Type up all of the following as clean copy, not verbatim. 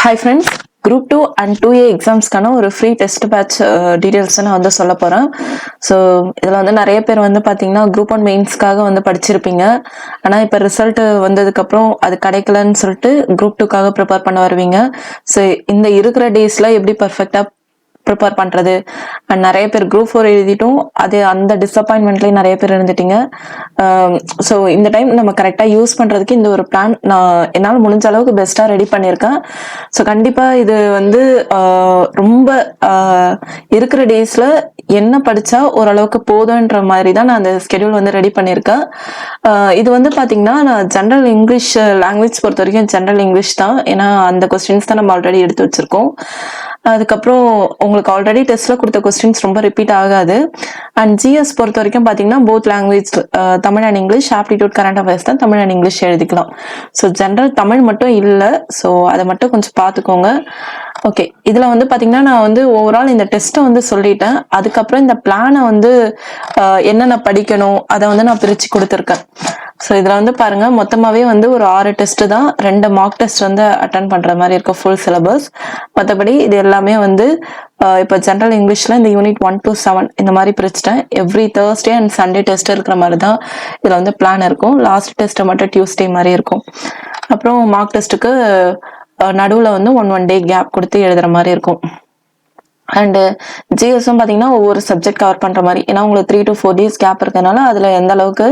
Hi friends, Group 2 and 2A எக்ஸாம்ஸ்க்கான ஒரு free test batch details நான் வந்து சொல்ல போகிறேன். ஸோ இதில் வந்து நிறைய பேர் வந்து பார்த்தீங்கன்னா குரூப் 1 மெயின்ஸ்க்காக வந்து படிச்சிருப்பீங்க. ஆனால் இப்போ ரிசல்ட் வந்ததுக்கப்புறம் அது கிடைக்கலன்னு சொல்லிட்டு குரூப் 2க்காக ப்ரிப்பேர் பண்ண வருவீங்க. ஸோ இந்த இருக்கிற டேஸில் எப்படி பர்ஃபெக்டாக ப்ரிப்பேர் பண்ணுறது அண்ட் நிறைய பேர் குரூப் 4 எழுதிட்டும் அது அந்த டிஸப்பாயின்மெண்ட்லேயும் நிறைய பேர் இருந்துட்டீங்க. ஸோ இந்த டைம் நம்ம கரெக்டாக யூஸ் பண்ணுறதுக்கு இந்த ஒரு பிளான் நான் என்னால் முடிஞ்ச அளவுக்கு பெஸ்ட்டாக ரெடி பண்ணியிருக்கேன். ஸோ கண்டிப்பாக இது வந்து ரொம்ப இருக்கிற டேஸில் என்ன படித்தா ஓரளவுக்கு போதுன்ற மாதிரி தான் நான் அந்த ஸ்கெடியூல் வந்து ரெடி பண்ணியிருக்கேன். இது வந்து பார்த்தீங்கன்னா நான் ஜென்ரல் இங்கிலீஷ் லாங்குவேஜ் பொறுத்த வரைக்கும் ஜென்ரல் இங்கிலீஷ் தான். ஏன்னா அந்த கொஸ்டின்ஸ் தான் நம்ம ஆல்ரெடி எடுத்து வச்சிருக்கோம். அதுக்கப்புறம் உங்களுக்கு ஆல்ரெடி டெஸ்ட்ல கொடுத்த கொஸ்டின்ஸ் ரொம்ப ரிப்பீட் ஆகாது. அண்ட் ஜிஎஸ் பொறுத்த வரைக்கும் பார்த்தீங்கன்னா both language Tamil and English aptitude current affairs தான் தமிழ் அண்ட் இங்கிலீஷ் எழுதிக்கலாம். ஸோ ஜென்ரல் தமிழ் மட்டும் இல்லை. ஸோ அதை மட்டும் கொஞ்சம் பார்த்துக்கோங்க. ஓகே, இதில் வந்து பார்த்தீங்கன்னா நான் வந்து ஓவரால் இந்த டெஸ்ட்டை வந்து சொல்லிட்டேன். அதுக்கப்புறம் இந்த பிளானை வந்து என்னென்ன படிக்கணும் அதை வந்து நான் பிரித்து கொடுத்துருக்கேன். ஸோ இதில் வந்து பாருங்க மொத்தமாகவே வந்து ஒரு 6 டெஸ்ட் தான், 2 மார்க் டெஸ்ட் வந்து அட்டன் பண்ணுற மாதிரி இருக்கும் ஃபுல் சிலபஸ். மற்றபடி இது எல்லாமே வந்து இப்போ ஜென்ரல் இங்கிலீஷில் இந்த யூனிட் 1 to 7 இந்த மாதிரி பிரிச்சுட்டேன். Every Thursday and Sunday test இருக்கிற மாதிரி தான் இதில் வந்து பிளான் இருக்கும். லாஸ்ட் டெஸ்ட்டை மட்டும் டியூஸ்டே மாதிரி இருக்கும். அப்புறம் மார்க் டெஸ்ட்டுக்கு நடுவில் வந்து ஒன் டே கேப் கொடுத்து எழுதுற மாதிரி இருக்கும். அண்டு ஜிஎஸும் பார்த்தீங்கன்னா ஒவ்வொரு சப்ஜெக்ட் கவர் பண்ணுற மாதிரி, ஏன்னா உங்களுக்கு 3 to 4 days கேப் இருக்கிறதுனால அதில் எந்த அளவுக்கு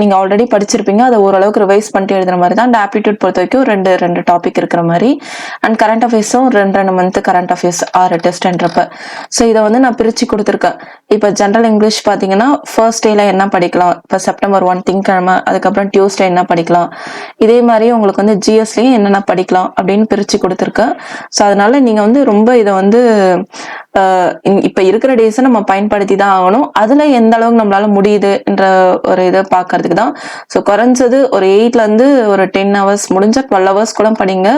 நீங்கள் ஆல்ரெடி படிச்சிருப்பீங்க அதை ஓரளவுக்கு ரிவைஸ் பண்ணிட்டு எழுதுற மாதிரி தான். அண்ட் ஆப்டிடியூட் பொறுத்த வரைக்கும் ரெண்டு டாபிக் இருக்கிற மாதிரி. அண்ட் கரண்ட் அஃபேர்ஸும் 2 மந்த் கரண்ட் அஃபேர்ஸ் 6 டெஸ்ட்ன்றப்ப. ஸோ இதை வந்து நான் பிரித்து கொடுத்துருக்கேன். இப்போ ஜென்ரல் இங்கிலீஷ் பார்த்தீங்கன்னா ஃபர்ஸ்ட் டேல என்ன படிக்கலாம், இப்போ செப்டம்பர் 1 திங்கக்கிழமை, அதுக்கப்புறம் டியூஸ்டே என்ன படிக்கலாம், இதே மாதிரி உங்களுக்கு வந்து ஜிஎஸ்லேயும் என்னென்ன படிக்கலாம் அப்படின்னு பிரித்து கொடுத்துருக்கேன். ஸோ அதனால நீங்கள் வந்து ரொம்ப இதை வந்து இப்ப இருக்கிற டேஸை நம்ம பயன்படுத்தி தான் ஆகணும். அதுல எந்த அளவுக்கு நம்மளால முடியுது என்ற ஒரு இதை பாக்குறதுக்கு தான். ஸோ குறைஞ்சது ஒரு 8ல இருந்து ஒரு 10 hours, முடிஞ்ச 12 hours கூட படிங்க.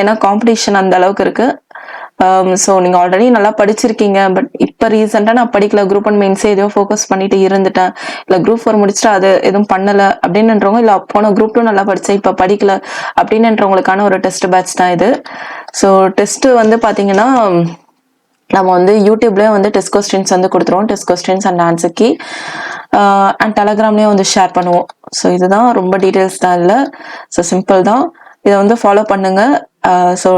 ஏன்னா காம்படிஷன் அந்த அளவுக்கு இருக்கு. ஸோ நீங்க ஆல்ரெடி நல்லா படிச்சிருக்கீங்க. பட் இப்போ ரீசெண்டா நான் படிக்கல, குரூப் 1 மெயின்ஸே எதையோ ஃபோக்கஸ் பண்ணிட்டு இருந்துட்டேன், இல்லை குரூப் 4 முடிச்சுட்டு அது எதுவும் பண்ணல அப்படின்னுன்றவங்க, இல்லை போன குரூப் 2 நல்லா படிச்சேன் இப்போ படிக்கல அப்படின்னுன்றவங்களுக்கான ஒரு டெஸ்ட் பேட்ச் தான் இது. ஸோ டெஸ்ட் வந்து பாத்தீங்கன்னா நம்ம வந்து யூடியூப்லேயே வந்து டெஸ்ட் கொஸ்டின்ஸ் வந்து கொடுத்துருவோம், test questions and answer key. And டெலகிராம்லேயே வந்து ஷேர் பண்ணுவோம். ஸோ இதுதான், ரொம்ப டீட்டெயில்ஸ் தான் இல்லை. ஸோ சிம்பிள் தான், இதை வந்து ஃபாலோ பண்ணுங்க. ஸோ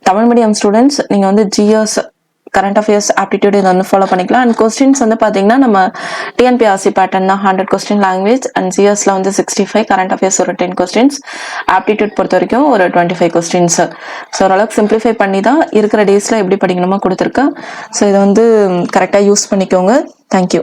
தமிழ் மீடியம் ஸ்டூடெண்ட்ஸ் நீங்கள் வந்து ஜிஎஸ் கரண்ட் அஃபேர்ஸ் ஆப்டிடியூட் இதை வந்து ஃபாலோ பண்ணிக்கலாம். அண்ட் கொஸ்டின்ஸ் வந்து பார்த்தீங்கன்னா நம்ம டிஎன்பிஆர்சி பேட்டர்ன் தான், 100 கொஸ்டின் லாங்குவேஜ். அண்ட் ஜிஎஸ்ல வந்து 65, கரண்ட் அஃபேர்ஸ் ஒரு 10 கொஸ்டின்ஸ், ஆப்டிடியூட் பொறுத்த வரைக்கும் ஒரு 25 கொஸ்டின்ஸ். ஸோ ஓரளவுக்கு சிம்பிளிஃபை பண்ணி தான் இருக்கிற டேஸில் எப்படி படிக்கணுமோ கொடுத்துருக்கேன். ஸோ இதை வந்து கரெக்டாக யூஸ் பண்ணிக்கோங்க. தேங்க்யூ.